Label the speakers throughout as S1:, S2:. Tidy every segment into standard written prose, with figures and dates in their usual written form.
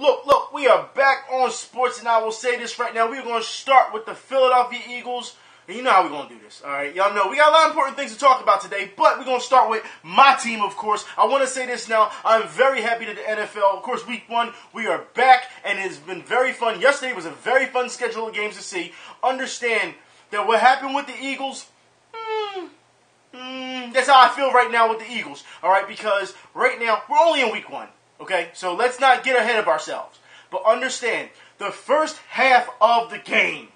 S1: Look, we are back on sports, and I will say this right now. We're going to start with the Philadelphia Eagles, and you know how we're going to do this, all right? Y'all know we got a lot of important things to talk about today, but we're going to start with my team, of course. I want to say this now. I'm very happy that the NFL, of course, week 1, we are back, and it's been very fun. Yesterday was a very fun schedule of games to see. Understand that what happened with the Eagles, that's how I feel right now with the Eagles, all right? Because right now, we're only in week 1. Okay, so let's not get ahead of ourselves. But understand, the first half of the game.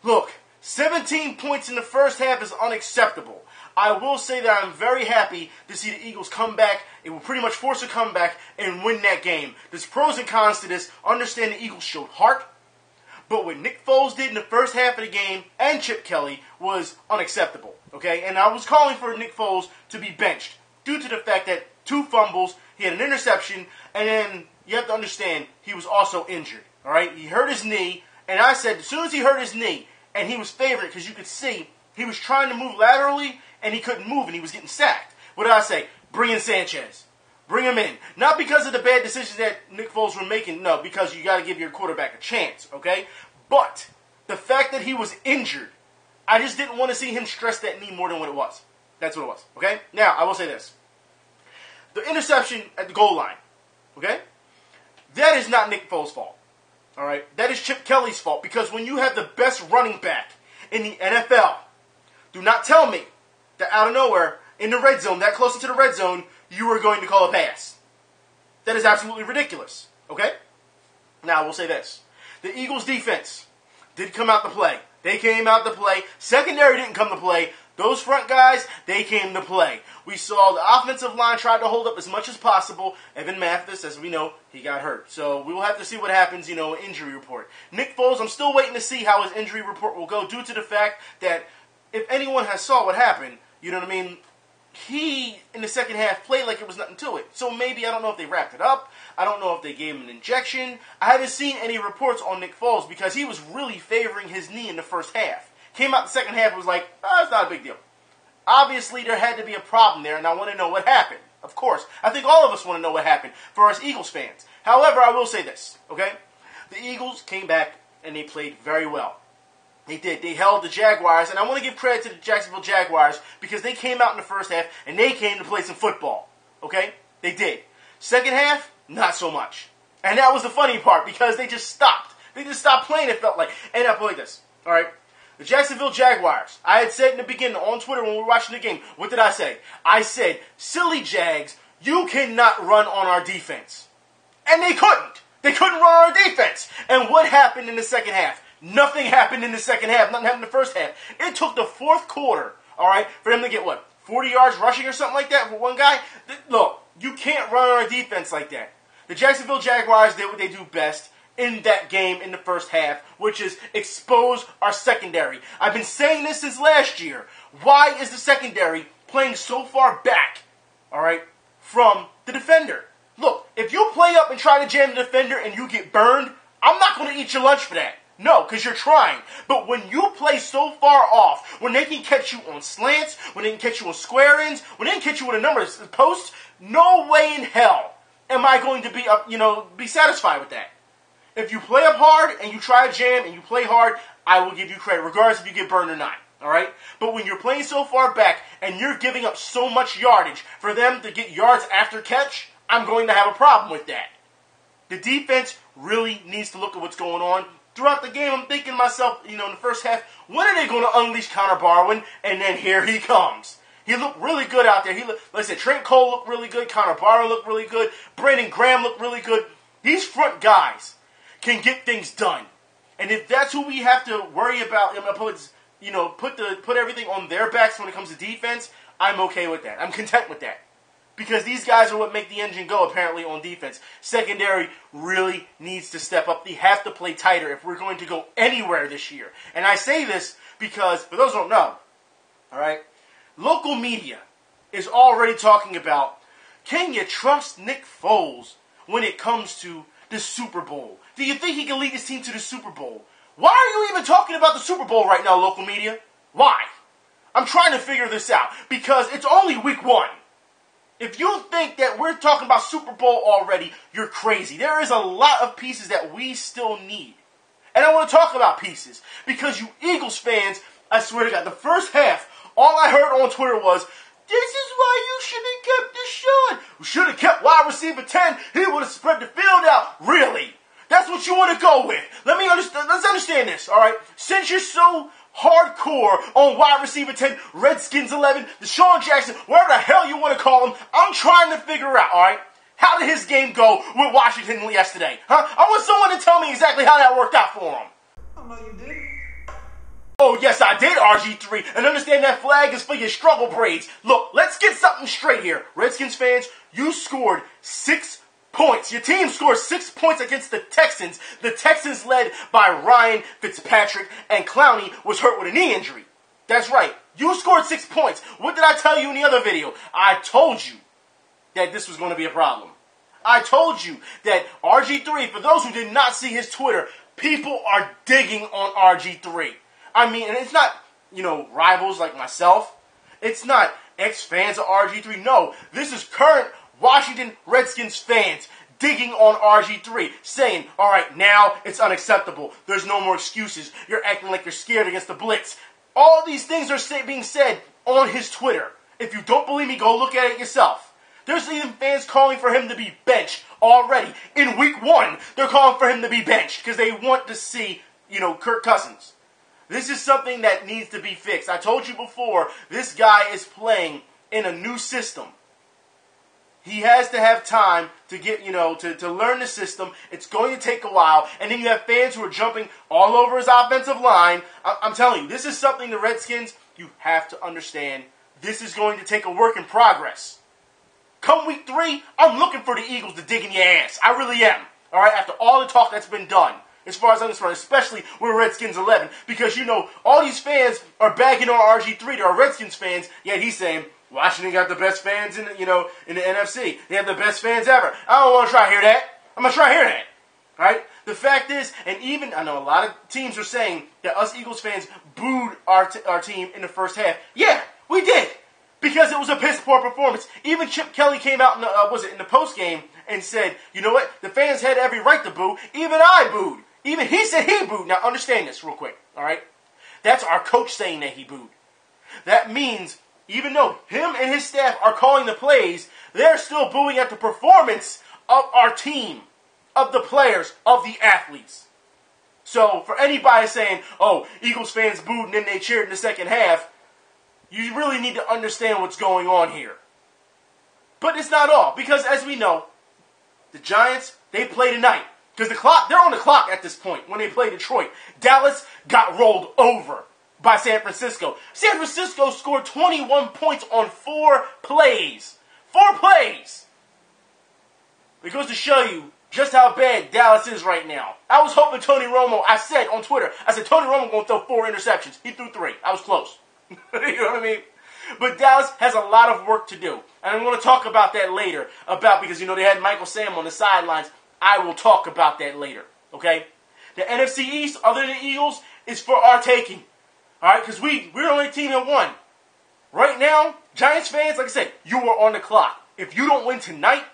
S1: Look, 17 points in the first half is unacceptable. I will say that I'm very happy to see the Eagles come back. It will pretty much force a comeback and win that game. There's pros and cons to this. Understand the Eagles showed heart. But what Nick Foles did in the first half of the game and Chip Kelly was unacceptable. Okay, and I was calling for Nick Foles to be benched due to the fact that 2 fumbles, he had an interception, and then you have to understand, he was also injured, all right? He hurt his knee, and I said as soon as he hurt his knee, and he was favored because you could see he was trying to move laterally, and he couldn't move, and he was getting sacked. What did I say? Bring in Sanchez. Bring him in. Not because of the bad decisions that Nick Foles were making, no, because you got to give your quarterback a chance, okay? But the fact that he was injured, I just didn't want to see him stress that knee more than what it was. That's what it was, okay? Now, I will say this. The interception at the goal line, okay? That is not Nick Foles' fault, all right? That is Chip Kelly's fault because when you have the best running back in the NFL, do not tell me that out of nowhere, in the red zone, that close to the red zone, you are going to call a pass. That is absolutely ridiculous, okay? Now, I will say this. The Eagles' defense did come out to play. They came out to play. Secondary didn't come to play. Those front guys, they came to play. We saw the offensive line try to hold up as much as possible. Evan Mathis, as we know, he got hurt. So we will have to see what happens, injury report. Nick Foles, I'm still waiting to see how his injury report will go due to the fact that if anyone has saw what happened, you know what I mean, he, in the second half, played like it was nothing to it. So maybe, I don't know if they wrapped it up. I don't know if they gave him an injection. I haven't seen any reports on Nick Foles because he was really favoring his knee in the first half. Came out the second half and was like, it's not a big deal. Obviously, there had to be a problem there, and I want to know what happened. Of course. I think all of us want to know what happened for us Eagles fans. However, I will say this, okay? The Eagles came back, and they played very well. They did. They held the Jaguars, and I want to give credit to the Jacksonville Jaguars because they came out in the first half, and they came to play some football, okay? They did. Second half, not so much. And that was the funny part because they just stopped. They just stopped playing, it felt like. And I played this, all right? The Jacksonville Jaguars, I had said in the beginning on Twitter when we were watching the game, what did I say? I said, silly Jags, you cannot run on our defense. And they couldn't. They couldn't run on our defense. And what happened in the second half? Nothing happened in the second half. Nothing happened in the first half. It took the fourth quarter, all right, for them to get, 40 yards rushing or something like that for one guy? Look, you can't run on our defense like that. The Jacksonville Jaguars did what they do best in that game in the first half, which is expose our secondary. I've been saying this since last year. Why is the secondary playing so far back, all right, from the defender? Look, if you play up and try to jam the defender and you get burned, I'm not going to eat your lunch for that. No, because you're trying. But when you play so far off, when they can catch you on slants, when they can catch you on square ends, when they can catch you with a number of posts, no way in hell am I going to be satisfied with that. If you play up hard and you try to jam and you play hard, I will give you credit, regardless if you get burned or not. All right? But when you're playing so far back and you're giving up so much yardage for them to get yards after catch, I'm going to have a problem with that. The defense really needs to look at what's going on. Throughout the game, I'm thinking to myself, in the first half, when are they going to unleash Connor Barwin? And then here he comes. He looked really good out there. Like I said, Trent Cole looked really good. Connor Barwin looked really good. Brandon Graham looked really good. These front guys can get things done. And if that's who we have to worry about, put everything on their backs when it comes to defense, I'm okay with that. I'm content with that. Because these guys are what make the engine go, apparently, on defense. Secondary really needs to step up. They have to play tighter if we're going to go anywhere this year. And I say this because, for those who don't know, all right, local media is already talking about, can you trust Nick Foles when it comes to the Super Bowl? Do you think he can lead his team to the Super Bowl? Why are you even talking about the Super Bowl right now, local media? Why? I'm trying to figure this out because it's only week 1. If you think that we're talking about Super Bowl already, you're crazy. There is a lot of pieces that we still need. And I want to talk about pieces because you Eagles fans, I swear to God, the first half, all I heard on Twitter was, this is why you should have kept Deshaun. We should have kept wide receiver 10. He would have spread the field out. Really? That's what you want to go with. Let's understand this, all right? Since you're so hardcore on wide receiver 10, Redskins 11, Deshaun Jackson, whatever the hell you want to call him, I'm trying to figure out, all right? How did his game go with Washington yesterday? Huh? I want someone to tell me exactly how that worked out for him.
S2: I know you did.
S1: Oh, yes, I did, RG3. And understand that flag is for your struggle braids. Look, let's get something straight here. Redskins fans, you scored 6 points. Your team scored 6 points against the Texans. The Texans led by Ryan Fitzpatrick, and Clowney was hurt with a knee injury. That's right. You scored 6 points. What did I tell you in the other video? I told you that this was going to be a problem. I told you that RG3, for those who did not see his Twitter, people are digging on RG3. I mean, and it's not, rivals like myself. It's not ex-fans of RG3. No, this is current Washington Redskins fans digging on RG3, saying, all right, now it's unacceptable. There's no more excuses. You're acting like you're scared against the blitz. All these things are being said on his Twitter. If you don't believe me, go look at it yourself. There's even fans calling for him to be benched already. In week 1, they're calling for him to be benched because they want to see, Kirk Cousins. This is something that needs to be fixed. I told you before, this guy is playing in a new system. He has to have time to get, to learn the system. It's going to take a while. And then you have fans who are jumping all over his offensive line. I'm telling you, this is something the Redskins, you have to understand. This is going to take a work in progress. Come week 3, I'm looking for the Eagles to dig in your ass. I really am. All right, after all the talk that's been done, as far as I'm concerned, especially with Redskins 11, because, all these fans are bagging on RG3. They're Redskins fans, yet he's saying, Washington got the best fans in the NFC. They have the best fans ever. I don't want to try to hear that. I'm going to try to hear that. All right? The fact is, and even, I know a lot of teams are saying that us Eagles fans booed our team in the first half. Yeah, we did. Because it was a piss-poor performance. Even Chip Kelly came out in the post-game and said, you know what? The fans had every right to boo. Even I booed. Even he said he booed. Now, understand this real quick, all right? That's our coach saying that he booed. That means, even though him and his staff are calling the plays, they're still booing at the performance of our team, of the players, of the athletes. So, for anybody saying, oh, Eagles fans booed and then they cheered in the second half, you really need to understand what's going on here. But it's not all, because as we know, the Giants, they play tonight. Because they're on the clock at this point when they play Detroit. Dallas got rolled over by San Francisco. San Francisco scored 21 points on 4 plays. 4 plays! It goes to show you just how bad Dallas is right now. I was hoping Tony Romo, I said on Twitter, Tony Romo going to throw 4 interceptions. He threw 3. I was close. You know what I mean? But Dallas has a lot of work to do. And I'm going to talk about that later. Because, they had Michael Sam on the sidelines. I will talk about that later. Okay? The NFC East, other than the Eagles, is for our taking. Alright? Because we're the only team that won. Right now, Giants fans, like I said, you are on the clock. If you don't win tonight,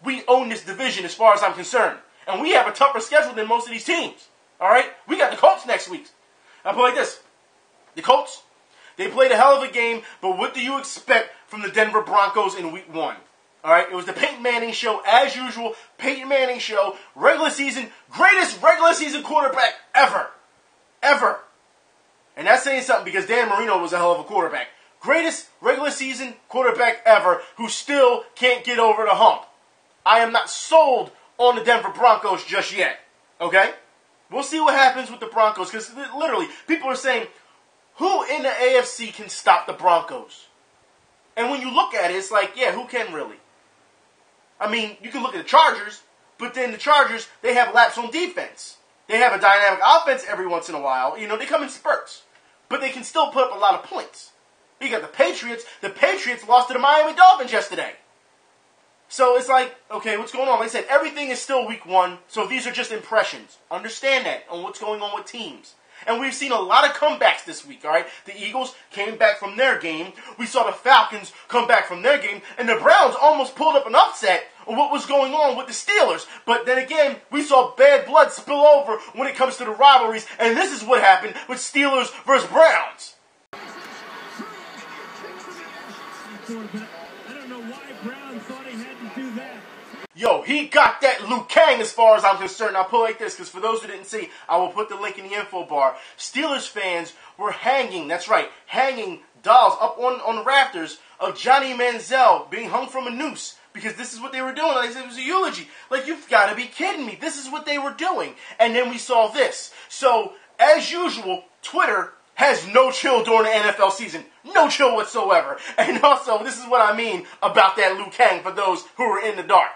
S1: we own this division as far as I'm concerned. And we have a tougher schedule than most of these teams. Alright? We got the Colts next week. I put it like this. The Colts, they played a hell of a game, but what do you expect from the Denver Broncos in week 1? All right, it was the Peyton Manning show, as usual. Peyton Manning show, regular season, greatest regular season quarterback ever. Ever. And that's saying something because Dan Marino was a hell of a quarterback. Greatest regular season quarterback ever who still can't get over the hump. I am not sold on the Denver Broncos just yet. Okay? We'll see what happens with the Broncos because literally, people are saying, who in the AFC can stop the Broncos? And when you look at it, it's like, yeah, who can really? I mean, you can look at the Chargers, but then the Chargers, they have laps on defense. They have a dynamic offense every once in a while. They come in spurts. But they can still put up a lot of points. You got the Patriots. The Patriots lost to the Miami Dolphins yesterday. So it's like, okay, what's going on? Like I said, everything is still week 1, so these are just impressions. Understand that on what's going on with teams. And we've seen a lot of comebacks this week, all right? The Eagles came back from their game. We saw the Falcons come back from their game. And the Browns almost pulled up an upset on what was going on with the Steelers. But then again, we saw bad blood spill over when it comes to the rivalries. And this is what happened with Steelers versus Browns.
S2: I don't know why Brown thought he had to do that.
S1: Yo, he got that Liu Kang as far as I'm concerned. I'll put it like this, because for those who didn't see, I will put the link in the info bar. Steelers fans were hanging, that's right, hanging dolls up on the rafters of Johnny Manziel being hung from a noose. Because this is what they were doing. Like I said, it was a eulogy. Like, you've got to be kidding me. This is what they were doing. And then we saw this. So, as usual, Twitter has no chill during the NFL season. No chill whatsoever. And also, this is what I mean about that Liu Kang for those who are in the dark.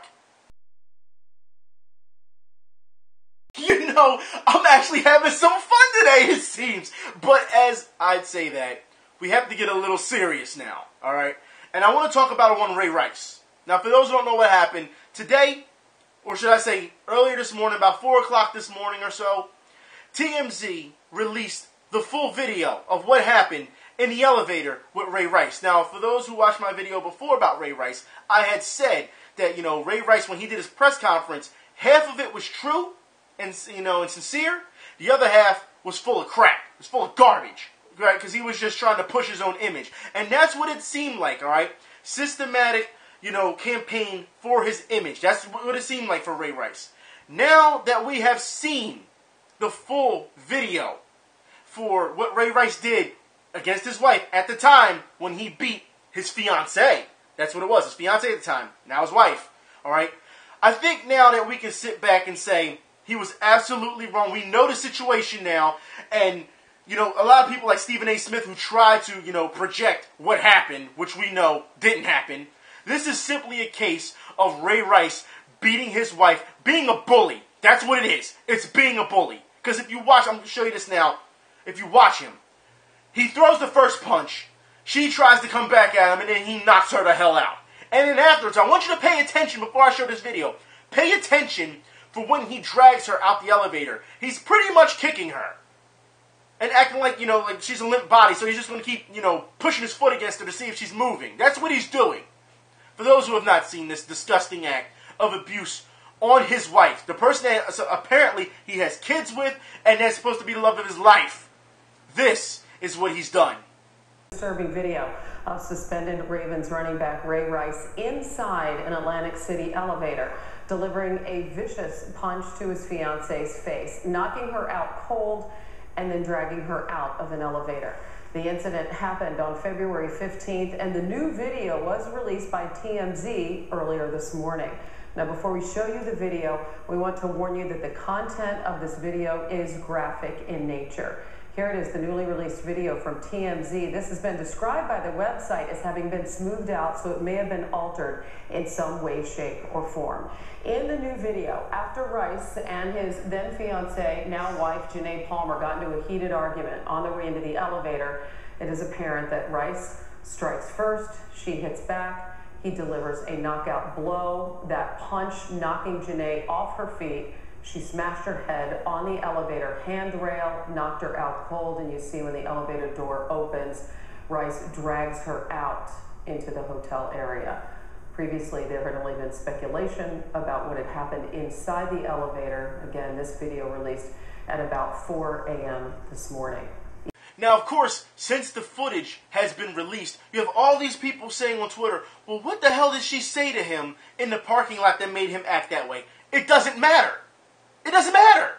S1: You know, I'm actually having some fun today, it seems. But as I'd say that, we have to get a little serious now, all right? And I want to talk about one Ray Rice. Now, for those who don't know what happened, today, or should I say earlier this morning, about 4 o'clock this morning or so, TMZ released the full video of what happened in the elevator with Ray Rice. Now, for those who watched my video before about Ray Rice, I had said that, you know, Ray Rice, when he did his press conference, half of it was true and, you know, and sincere. The other half was full of crap. It was full of garbage, right? Because he was just trying to push his own image. And that's what it seemed like, all right? Systematic, you know, campaign for his image. That's what it seemed like for Ray Rice. Now that we have seen the full video for what Ray Rice did against his wife at the time when he beat his fiancée. That's what it was, his fiancée at the time, now his wife, all right? I think now that we can sit back and say he was absolutely wrong. We know the situation now, and, you know, a lot of people like Stephen A. Smith who try to, you know, project what happened, which we know didn't happen. This is simply a case of Ray Rice beating his wife, being a bully. That's what it is. It's being a bully. Because if you watch, I'm going to show you this now. If you watch him, he throws the first punch. She tries to come back at him, and then he knocks her the hell out. And then afterwards, I want you to pay attention before I show this video. Pay attention for when he drags her out the elevator. He's pretty much kicking her. And acting like, you know, like she's a limp body, so he's just going to keep, you know, pushing his foot against her to see if she's moving. That's what he's doing. For those who have not seen this disgusting act of abuse on his wife, the person that apparently he has kids with, and that's supposed to be the love of his life. This is what he's done.
S3: Disturbing video of suspended Ravens running back Ray Rice inside an Atlantic City elevator, delivering a vicious punch to his fiancee's face, knocking her out cold, and then dragging her out of an elevator. The incident happened on February 15th, and the new video was released by TMZ earlier this morning. Now, before we show you the video, we want to warn you that the content of this video is graphic in nature. Here it is, the newly released video from TMZ. This has been described by the website as having been smoothed out, so it may have been altered in some way, shape, or form. In the new video, after Rice and his then fiancee, now wife, Janae Palmer, got into a heated argument on the way into the elevator, it is apparent that Rice strikes first, she hits back, he delivers a knockout blow, that punch knocking Janae off her feet. She smashed her head on the elevator handrail, knocked her out cold, and you see when the elevator door opens, Rice drags her out into the hotel area. Previously, there had only been speculation about what had happened inside the elevator. Again, this video released at about 4 a.m. this morning.
S1: Now, of course, since the footage has been released, you have all these people saying on Twitter, well, what the hell did she say to him in the parking lot that made him act that way? It doesn't matter. It doesn't matter.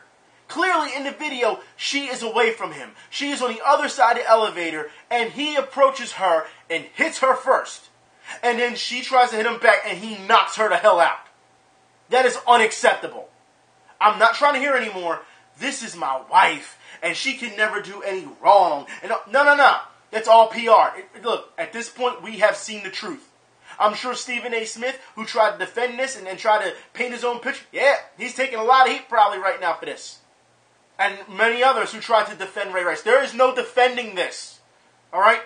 S1: Clearly, in the video, she is away from him. She is on the other side of the elevator, and he approaches her and hits her first. And then she tries to hit him back, and he knocks her the hell out. That is unacceptable. I'm not trying to hear anymore. This is my wife, and she can never do any wrong. And no. That's all PR. Look, at this point, we have seen the truth. I'm sure Stephen A. Smith, who tried to defend this and tried to paint his own picture, yeah, he's taking a lot of heat probably right now for this. And many others who tried to defend Ray Rice. There is no defending this. All right?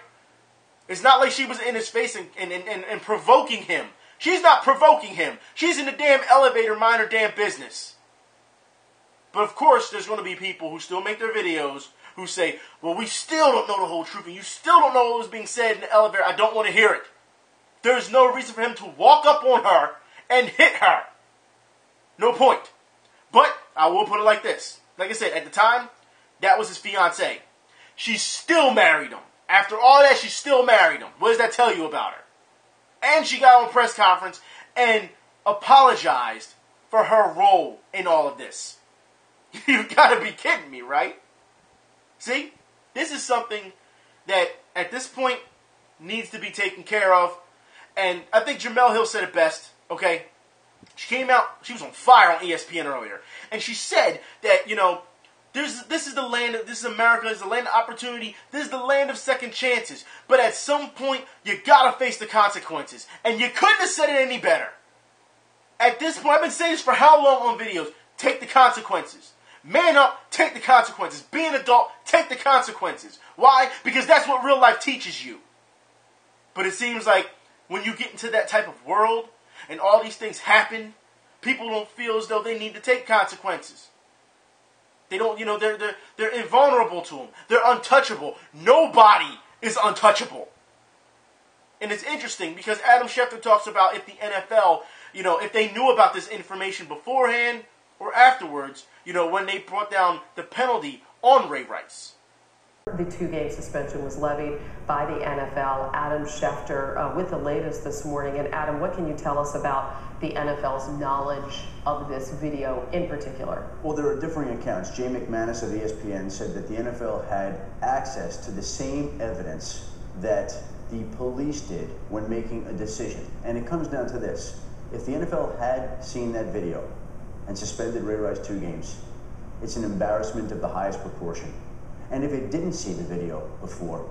S1: It's not like she was in his face and provoking him. She's not provoking him. She's in the damn elevator minding her damn business. But of course, there's going to be people who still make their videos who say, well, we still don't know the whole truth, and you still don't know what was being said in the elevator. I don't want to hear it. There's no reason for him to walk up on her and hit her. No point. But I will put it like this. Like I said, at the time, that was his fiancée. She still married him. After all that, she still married him. What does that tell you about her? And she got on a press conference and apologized for her role in all of this. You've got to be kidding me, right? See? This is something that, at this point, needs to be taken care of. And I think Jemele Hill said it best, okay? She came out, she was on fire on ESPN earlier. And she said that, this is the land, this is America, this is the land of opportunity, this is the land of second chances. But at some point, you gotta face the consequences. And you couldn't have said it any better. At this point, I've been saying this for how long on videos? Take the consequences. Man up, take the consequences. Be an adult, take the consequences. Why? Because that's what real life teaches you. But it seems like when you get into that type of world, and all these things happen, people don't feel as though they need to take consequences. They don't, they're invulnerable to them. They're untouchable. Nobody is untouchable. And it's interesting because Adam Schefter talks about if the NFL, if they knew about this information beforehand or afterwards, when they brought down the penalty on Ray Rice.
S3: The 2-game suspension was levied by the NFL. Adam Schefter with the latest this morning. And Adam, what can you tell us about the NFL's knowledge of this video in particular?
S4: Well, there are differing accounts. Jay McManus of ESPN said that the NFL had access to the same evidence that the police did when making a decision. And it comes down to this. If the NFL had seen that video and suspended Ray Rice 2 games, it's an embarrassment of the highest proportion. And if it didn't see the video before,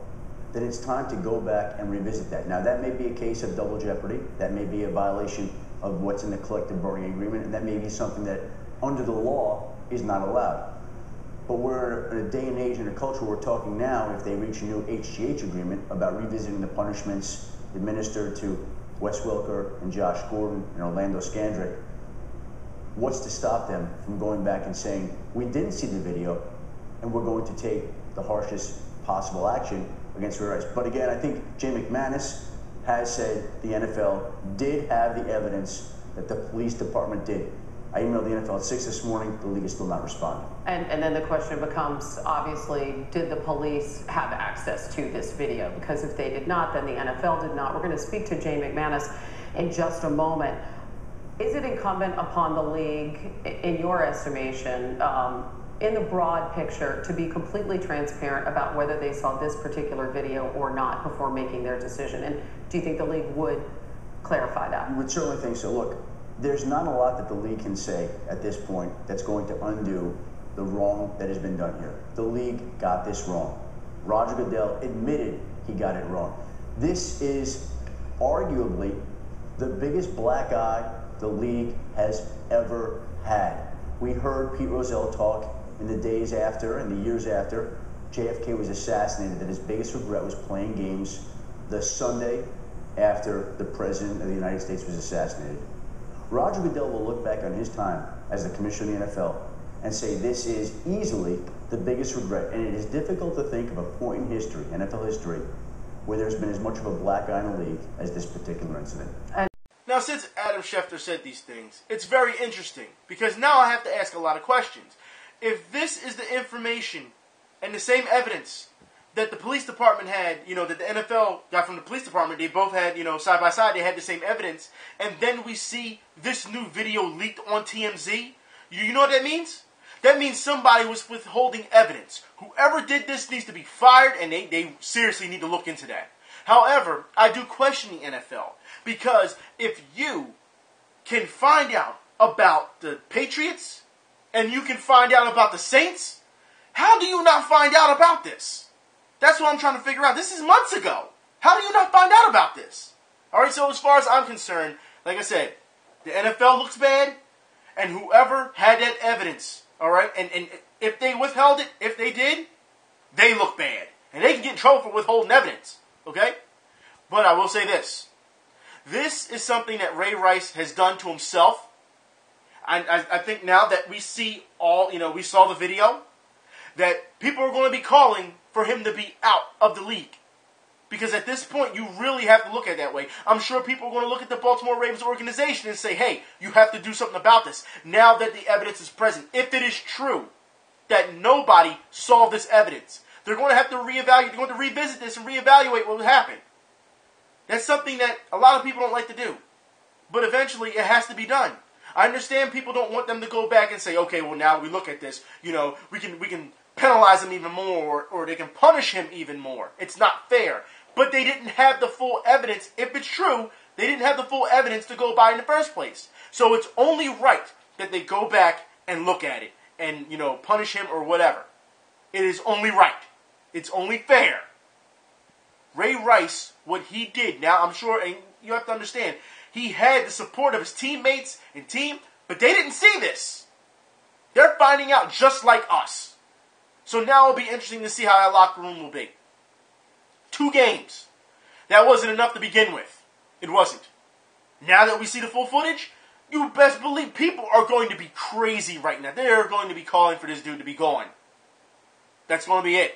S4: then it's time to go back and revisit that. Now, that may be a case of double jeopardy. That may be a violation of what's in the collective bargaining agreement, and that may be something that, under the law, is not allowed. But we're in a day and age and a culture where we're talking now, if they reach a new HGH agreement, about revisiting the punishments administered to Wes Welker and Josh Gordon and Orlando Scandrick. What's to stop them from going back and saying, we didn't see the video, and we're going to take the harshest possible action against Ray Rice. But again, I think Jay McManus has said the NFL did have the evidence that the police department did. I emailed the NFL at 6 this morning. The league is still not responding.
S3: And then the question becomes, obviously, did the police have access to this video? Because if they did not, then the NFL did not. We're going to speak to Jay McManus in just a moment. Is it incumbent upon the league, in your estimation, in the broad picture, to be completely transparent about whether they saw this particular video or not before making their decision? And do you think the league would clarify that?
S4: I would certainly think so. Look, there's not a lot that the league can say at this point that's going to undo the wrong that has been done here. The league got this wrong. Roger Goodell admitted he got it wrong. This is arguably the biggest black eye the league has ever had. We heard Pete Rozelle talk in the days after and the years after JFK was assassinated that his biggest regret was playing games the Sunday after the President of the United States was assassinated. Roger Goodell will look back on his time as the commissioner of the NFL and say this is easily the biggest regret. And it is difficult to think of a point in history, NFL history, where there's been as much of a black eye in the league as this particular incident.
S1: Now, since Adam Schefter said these things, it's very interesting because now I have to ask a lot of questions. If this is the information and the same evidence that the police department had, that the NFL got from the police department, they both had, side by side, they had the same evidence, and then we see this new video leaked on TMZ, you know what that means? That means somebody was withholding evidence. Whoever did this needs to be fired, and they seriously need to look into that. However, I do question the NFL, because if you can find out about the Patriots, and you can find out about the Saints, how do you not find out about this? That's what I'm trying to figure out. This is months ago. How do you not find out about this? Alright, so as far as I'm concerned, like I said, the NFL looks bad, and whoever had that evidence, alright, and if they withheld it, if they did, they look bad. And they can get in trouble for withholding evidence, okay? But I will say this. This is something that Ray Rice has done to himself. I think now that we see we saw the video, that people are going to be calling for him to be out of the league. Because at this point, you really have to look at it that way. I'm sure people are going to look at the Baltimore Ravens organization and say, hey, you have to do something about this now that the evidence is present. If it is true that nobody saw this evidence, they're going to have to reevaluate. They're going to revisit this and reevaluate what happened. That's something that a lot of people don't like to do. But eventually, it has to be done. I understand people don't want them to go back and say, okay, well, now we look at this, we can penalize him even more, or they can punish him even more. It's not fair. But they didn't have the full evidence. If it's true, they didn't have the full evidence to go by in the first place. So it's only right that they go back and look at it and, punish him or whatever. It is only right. It's only fair. Ray Rice, what he did, now I'm sure, and you have to understand, he had the support of his teammates and team, but they didn't see this. They're finding out just like us. So now it'll be interesting to see how that locker room will be. 2 games. That wasn't enough to begin with. It wasn't. Now that we see the full footage, you best believe people are going to be crazy right now. They're going to be calling for this dude to be gone. That's going to be it.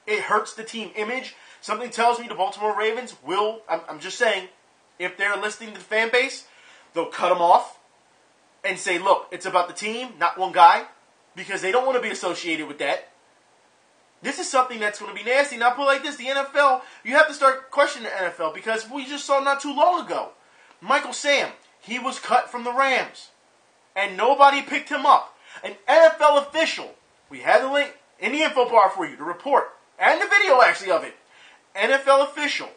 S1: It hurts the team image. Something tells me the Baltimore Ravens will, I'm just saying, if they're listening to the fan base, they'll cut him off and say, look, it's about the team, not one guy, because they don't want to be associated with that. This is something that's going to be nasty. Now, put it like this, the NFL, you have to start questioning the NFL because we just saw not too long ago, Michael Sam, he was cut from the Rams, and nobody picked him up. An NFL official, we had the link in the info bar for you, the report, and the video actually of it. NFL official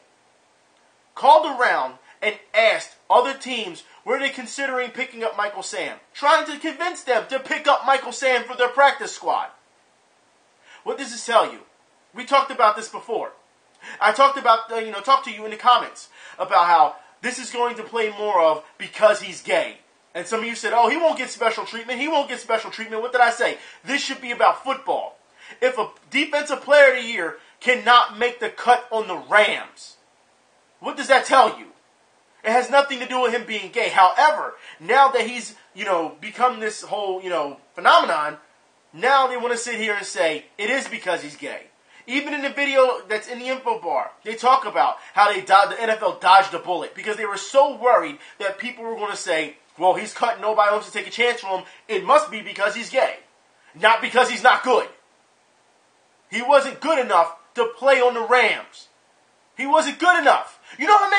S1: called around and asked other teams, were they considering picking up Michael Sam? Trying to convince them to pick up Michael Sam for their practice squad. What does this tell you? We talked about this before. I talked about, talked to you in the comments about how this is going to play more of because he's gay. And some of you said, oh, he won't get special treatment. He won't get special treatment. What did I say? This should be about football. If a defensive player of the year cannot make the cut on the Rams, what does that tell you? It has nothing to do with him being gay. However, now that he's, become this whole, phenomenon, now they want to sit here and say, it is because he's gay. Even in the video that's in the info bar, they talk about how the NFL dodged a bullet because they were so worried that people were going to say, well, he's cut, nobody wants to take a chance from him. It must be because he's gay, not because he's not good. He wasn't good enough to play on the Rams. He wasn't good enough. You know how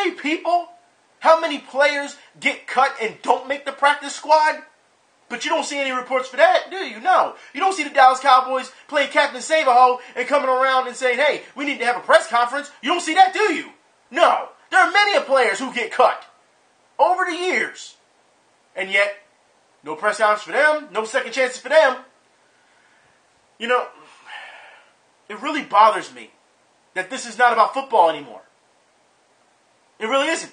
S1: many players get cut and don't make the practice squad? But you don't see any reports for that, do you? No. You don't see the Dallas Cowboys playing Captain Save-A-Ho and coming around and saying, hey, we need to have a press conference. You don't see that, do you? No. There are many players who get cut over the years. And yet, no press conference for them, no second chances for them. It really bothers me that this is not about football anymore. It really isn't.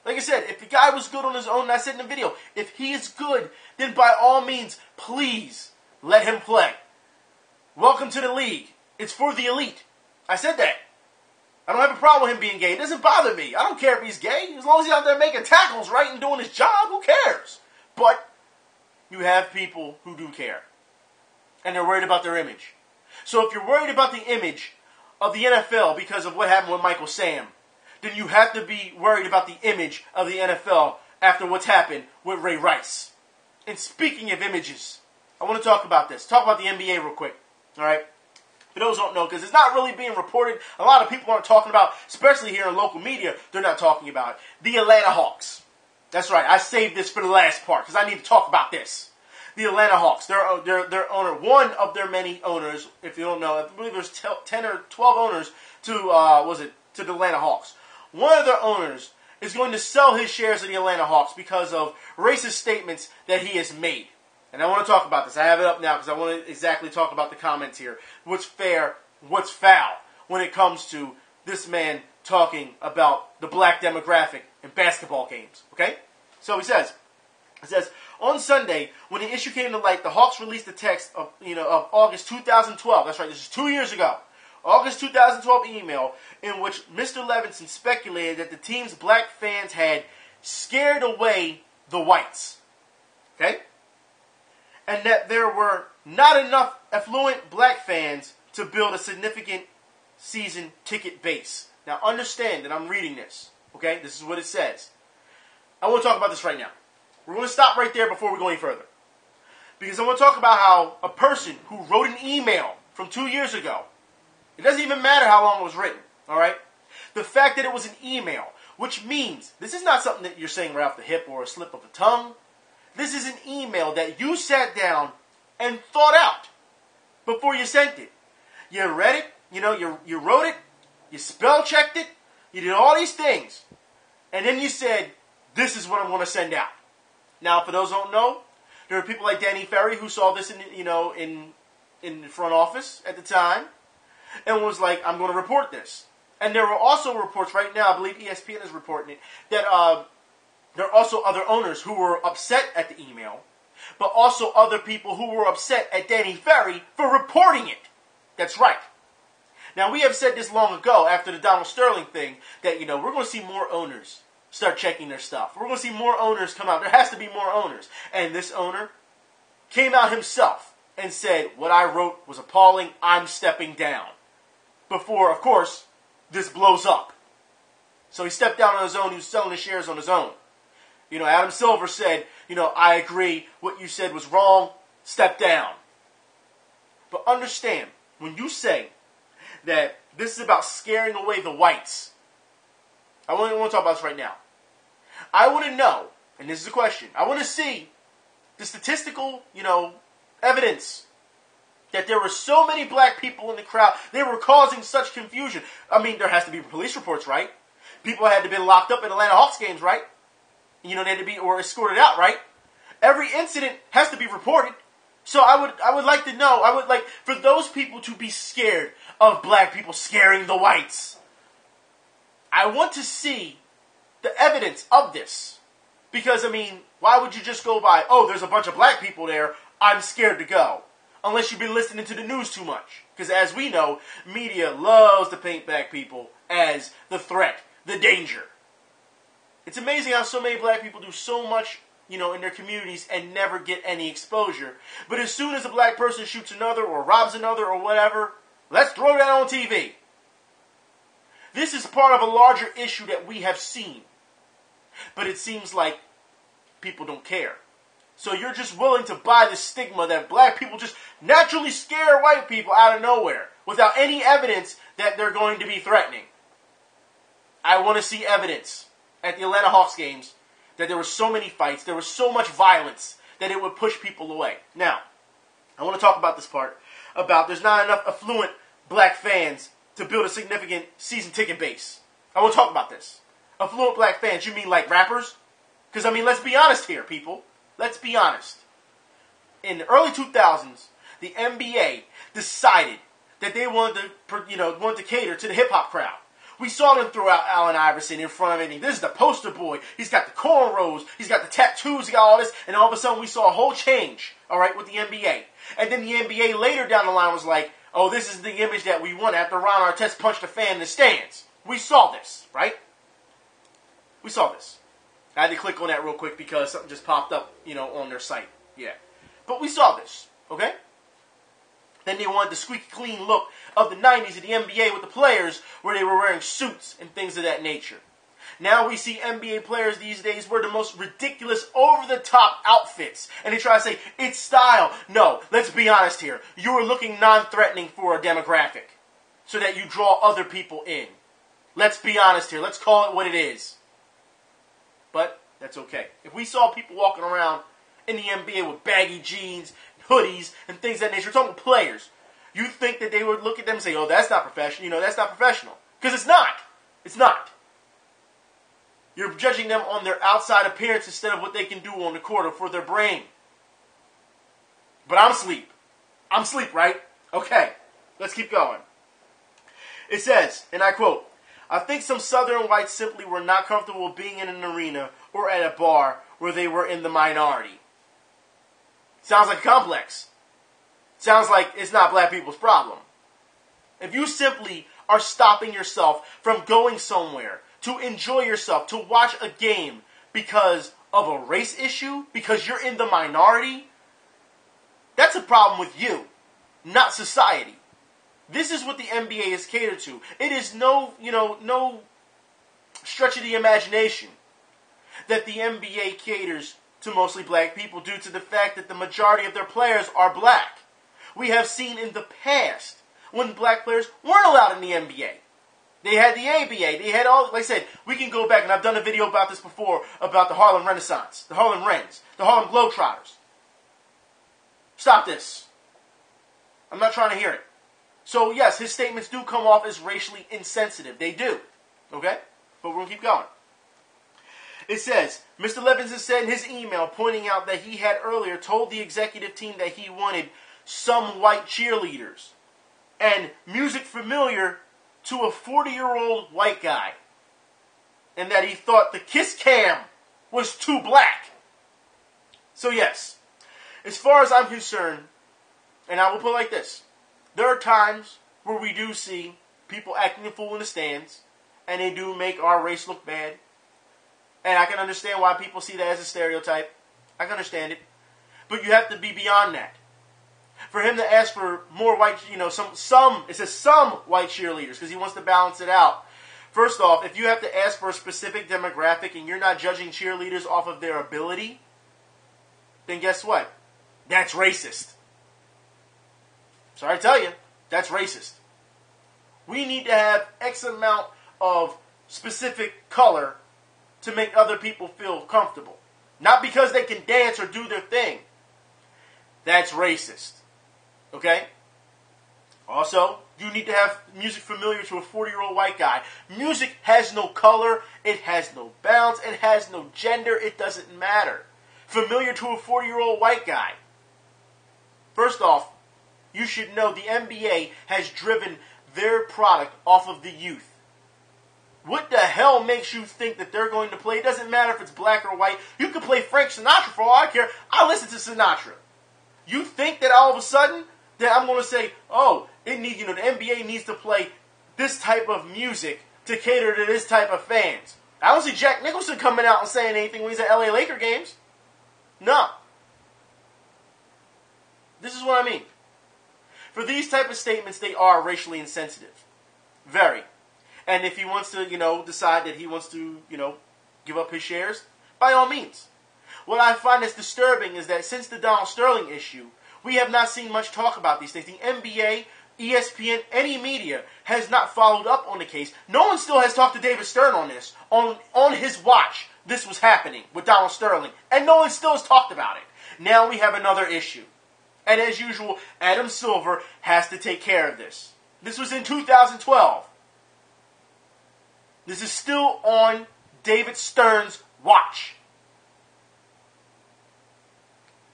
S1: Like I said, if the guy was good on his own, and I said in the video, if he is good, then by all means, please let him play. Welcome to the league. It's for the elite. I said that. I don't have a problem with him being gay. It doesn't bother me. I don't care if he's gay. As long as he's out there making tackles, right, and doing his job, who cares? But you have people who do care. And they're worried about their image. So if you're worried about the image of the NFL because of what happened with Michael Sam, then you have to be worried about the image of the NFL after what's happened with Ray Rice. And speaking of images, I want to talk about this. Talk about the NBA real quick. All right? For those who don't know, because it's not really being reported. A lot of people aren't talking about, especially here in local media, they're not talking about it. The Atlanta Hawks. That's right. I saved this for the last part because I need to talk about this. The Atlanta Hawks. Their owner, one of their many owners, if you don't know, I believe there's 10 or 12 owners to the Atlanta Hawks. One of their owners is going to sell his shares of the Atlanta Hawks because of racist statements that he has made. And I want to talk about this. I have it up now because I want to exactly talk about the comments here. What's fair, what's foul when it comes to this man talking about the black demographic in basketball games. Okay? So it says, on Sunday, when the issue came to light, the Hawks released a text of August 2012. That's right, this is 2 years ago. August 2012 email in which Mr. Levinson speculated that the team's black fans had scared away the whites. Okay? and that there were not enough affluent black fans to build a significant season ticket base. Now understand that I'm reading this, okay? This is what it says. I want to talk about this right now. We're going to stop right there before we go any further. Because I want to talk about how a person who wrote an email from 2 years ago, it doesn't even matter how long it was written, all right? The fact that it was an email, which means this is not something that you're saying right off the hip or a slip of the tongue. This is an email that you sat down and thought out before you sent it. You read it, you wrote it, you spell checked it, you did all these things, and then you said, this is what I'm going to send out. Now, for those who don't know, there were people like Danny Ferry who saw this in the front office at the time and was like, I'm going to report this. And there were also reports right now, I believe ESPN is reporting it, that there are also other owners who were upset at the email, but also other people who were upset at Danny Ferry for reporting it. That's right. Now, we have said this long ago after the Donald Sterling thing that, we're going to see more owners start checking their stuff. We're going to see more owners come out. There has to be more owners. And this owner came out himself and said, what I wrote was appalling. I'm stepping down. Before, of course, this blows up. So he stepped down on his own. He was selling his shares on his own. Adam Silver said, I agree. What you said was wrong. Step down. But understand, when you say that this is about scaring away the whites, I want to talk about this right now. I want to know, and this is a question, I want to see the statistical, evidence that there were so many black people in the crowd. They were causing such confusion. I mean, there has to be police reports, right? People had to be locked up at Atlanta Hawks games, right? They had to be or escorted out, right? Every incident has to be reported. So I would like to know, I would like for those people to be scared of black people scaring the whites. I want to see the evidence of this. Because, why would you just go by, there's a bunch of black people there, I'm scared to go. Unless you've been listening to the news too much. Because as we know, media loves to paint black people as the threat, the danger. It's amazing how so many black people do so much, in their communities and never get any exposure. But as soon as a black person shoots another or robs another or whatever, let's throw that on TV. This is part of a larger issue that we have seen. But it seems like people don't care. So you're just willing to buy the stigma that black people just naturally scare white people out of nowhere without any evidence that they're going to be threatening. I want to see evidence at the Atlanta Hawks games that there were so many fights, there was so much violence that it would push people away. Now, I want to talk about this part about there's not enough affluent black fans to build a significant season ticket base. I want to talk about this. Affluent black fans, you mean like rappers? Because, let's be honest here, people. Let's be honest. In the early 2000s, the NBA decided that they wanted to cater to the hip-hop crowd. We saw them throw out Allen Iverson in front of anything. This is the poster boy. He's got the cornrows. He's got the tattoos. He got all this. And all of a sudden, we saw a whole change, all right, with the NBA. And then the NBA later down the line was like, this is the image that we want after Ron Artest punched a fan in the stands. We saw this, right? We saw this. I had to click on that real quick because something just popped up, on their site. Yeah. But we saw this, okay? Then they wanted the squeaky clean look of the 90s of the NBA with the players where they were wearing suits and things of that nature. Now we see NBA players these days wear the most ridiculous, over-the-top outfits. And they try to say, it's style. No, let's be honest here. You are looking non-threatening for a demographic so that you draw other people in. Let's be honest here. Let's call it what it is. But that's okay. If we saw people walking around in the NBA with baggy jeans, hoodies, and things of that nature, we're talking players, you think that they would look at them and say, that's not professional. That's not professional. Because it's not. It's not. You're judging them on their outside appearance instead of what they can do on the court or for their brain. But I'm asleep. I'm asleep, right? Okay. Let's keep going. It says, and I quote, I think some Southern whites simply were not comfortable being in an arena or at a bar where they were in the minority. Sounds like a complex. Sounds like it's not black people's problem. If you simply are stopping yourself from going somewhere to enjoy yourself, to watch a game because of a race issue, because you're in the minority, problem with you, not society. This is what the NBA is catered to. It is no stretch of the imagination that the NBA caters to mostly black people due to the fact that the majority of their players are black. We have seen in the past when black players weren't allowed in the NBA. They had the ABA. They had all, like I said, we can go back, and I've done a video about this before, about the Harlem Renaissance, the Harlem Wrens, the Harlem Globetrotters. Stop this. I'm not trying to hear it. So, yes, his statements do come off as racially insensitive. They do. Okay? But we're going to keep going. It says, Mr. Levinson said in his email, pointing out that he had earlier told the executive team that he wanted some white cheerleaders and music familiar to a 40-year-old white guy, and that he thought the kiss cam was too black. So yes, as far as I'm concerned, and I will put it like this, there are times where we do see people acting a fool in the stands, and they do make our race look bad, and I can understand why people see that as a stereotype. I can understand it, but you have to be beyond that. For him to ask for more white, it says some white cheerleaders because he wants to balance it out. First off, if you have to ask for a specific demographic and you're not judging cheerleaders off of their ability, then guess what? That's racist. Sorry to tell you, that's racist. We need to have X amount of specific color to make other people feel comfortable. Not because they can dance or do their thing. That's racist. Okay? Also, you need to have music familiar to a 40-year-old white guy. Music has no color, it has no bounds, it has no gender, it doesn't matter. Familiar to a 40-year-old white guy. First off, you should know the NBA has driven their product off of the youth. What the hell makes you think that they're going to play? It doesn't matter if it's black or white. You can play Frank Sinatra for all I care. I listen to Sinatra. You think that all of a sudden that I'm going to say, oh, the NBA needs to play this type of music to cater to this type of fans. I don't see Jack Nicholson coming out and saying anything when he's at LA Laker games. No. This is what I mean. For these type of statements, they are racially insensitive. Very. And if he wants to, decide that he wants to, give up his shares, by all means. What I find is disturbing is that since the Donald Sterling issue, we have not seen much talk about these things. The NBA, ESPN, any media has not followed up on the case. No one still has talked to David Stern on this. On his watch, this was happening with Donald Sterling. And no one still has talked about it. Now we have another issue. And as usual, Adam Silver has to take care of this. This was in 2012. This is still on David Stern's watch.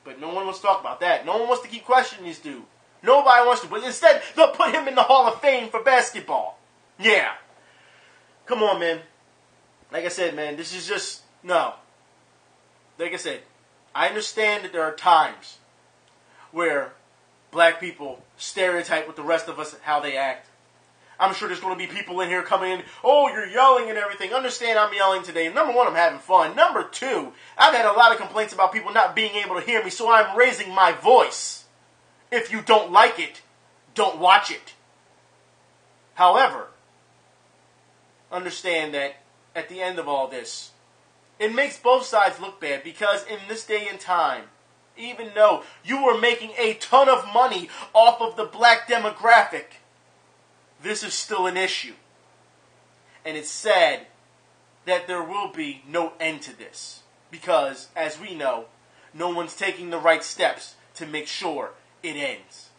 S1: But no one wants to talk about that. No one wants to keep questioning this dude. Nobody wants to. But instead, they'll put him in the Hall of Fame for basketball. Yeah. Come on, man. Like I said, man, this is just... No. Like I said, I understand that there are times where black people stereotype with the rest of us how they act. I'm sure there's going to be people in here coming in, oh, you're yelling and everything. Understand I'm yelling today. Number one, I'm having fun. Number two, I've had a lot of complaints about people not being able to hear me, so I'm raising my voice. If you don't like it, don't watch it. However, understand that at the end of all this, it makes both sides look bad because in this day and time, even though you were making a ton of money off of the black demographic, this is still an issue. And it's sad that there will be no end to this. Because, as we know, no one's taking the right steps to make sure it ends.